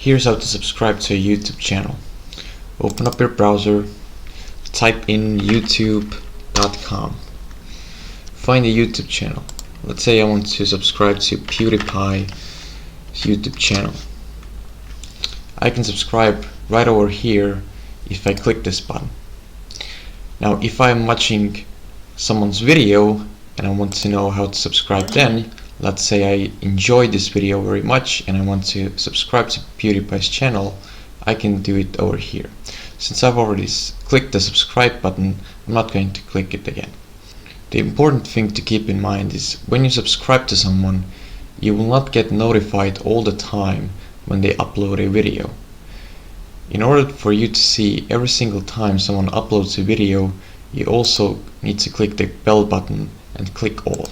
Here's how to subscribe to a YouTube channel. Open up your browser, type in youtube.com. Find a YouTube channel. Let's say I want to subscribe to PewDiePie's YouTube channel. I can subscribe right over here if I click this button. Now if I'm watching someone's video and I want to know how to subscribe then, let's say I enjoyed this video very much and I want to subscribe to PewDiePie's channel, I can do it over here. Since I've already clicked the subscribe button, I'm not going to click it again. The important thing to keep in mind is when you subscribe to someone, you will not get notified all the time when they upload a video. In order for you to see every single time someone uploads a video, you also need to click the bell button and click all.